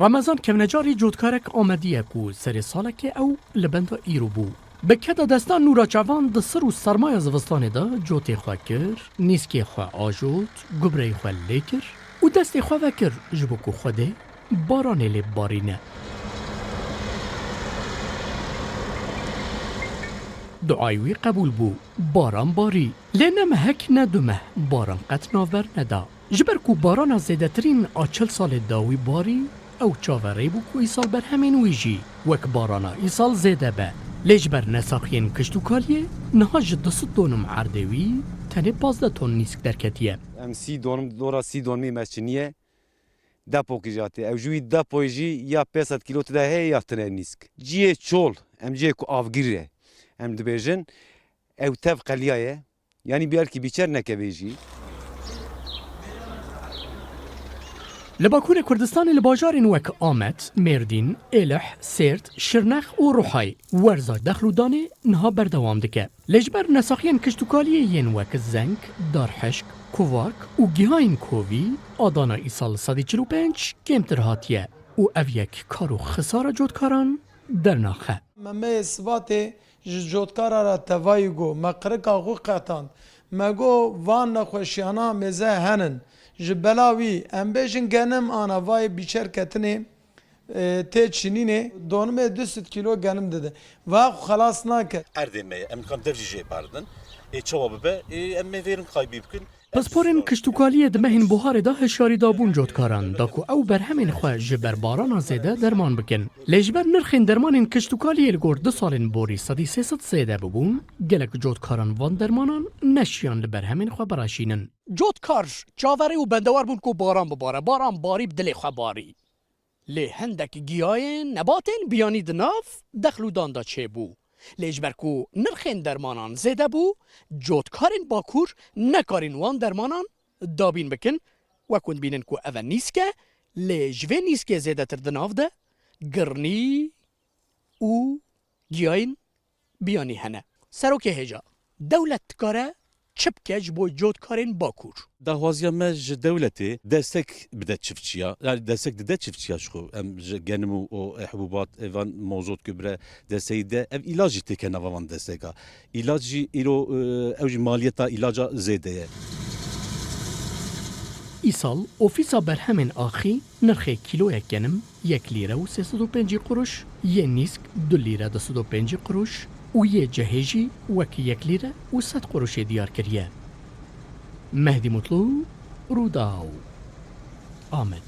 رمضان کمنجاری جودکارک آمدیه کو سر سالک او لبندا ایرو بو. بکدا دستان نورا چوان د سر و سرمایه زوستان دا جوتی خواه کر، نیسکی خواه آجوت، گبری خواه لیکر و دستی خواه وکر جبکو خوده باران لی بارینه. دعایوی قبول بو باران باری لینم هک ندومه باران قط ناور ندا جبر کو باران زیده ترین آچل سال داوی باری او چاوره بو کو ایسال بر همین ویجی وک بارانا ایسال زیده به لیجبر نساخین کشتوکالیه نها جدست دونم عردوی تنه 15 تون نیسک درکتیه ام 30 دونم دورا 30 دونمی مسچنیه دپو کجاته او جوی دپو جی یا 500 کیلو تده هی یا تنه نیسک جیه چول ام جیه کو آفگیره ام دبیجن او تف قلیایه یعنی بیار کی بیچر نکویجی لباکور کردستان لباجارین وک آمد، مردین، الح، سرت، شرنخ و روحای ورزای دخلو دانه نها بردوام دکه. لجبر نساخین کشتوکالیه ین وک زنگ، دارحشک، کوارک و گیهاین کووی آدانا ایسال 145 کمتر هاتیه و او یک کارو خسار جودکاران در ناخه. ممه سواته جودکارا را توایگو مقرقا غو قطان مگو وان نخوشیانا مزه هنن جبلاوی ام بیشن گنم آنا وای بیچر کتنه ته چینینه دونمه 200 کیلو گنم داده و خلاص نکرد اردمه ام کام درجه باردن چواب به ام میرن خایبی بکن پسپورین کشتوکالیه دمهین بوهار دا هشاری دابون جودکاران داکو او بر همین خواه جبر باران زیده درمان بکن. لیجبر نرخین درمانین کشتوکالیه لگور 2 سالین بوری 300 زیده ببون گلک جودکاران وان درمانان نشیان لبر همین خواه براشینن. جودکار چاوری و بندوار بون کو باران بباره باران باری بدل خواه باری. لی هندک گیاین نباتین بیانی دناف دخلو داندا چه بو. لیجبر کو نرخین درمانان زیده بو جودکارین باکور نکارین وان درمانان دابین بکن و کن بینن کو اول نیسکه لیجوه نیسکه زیده تر دناف ده گرنی او گیاین بیانی هنه سروک هجا دولت کاره چپ کج بو جودکارین باکور دهوازیا مج دولتی دستک بده چفتشیا yani destek de çiftçiya şu em genemu o hububat evan mozot gübre deseyde ev ilacı teken avan deseka ilacı ilo ev maliyeta ilaca zedeye ایسال اوفیسا برهمن آخی نرخ کیلو گنم 1 لیره و 305 قروش یه نیسک 2 لیره 205 قروش و یه جهیجی وکی 1 لیره و 100 قروش دیار کریه مهدی مطلوب روداو آمد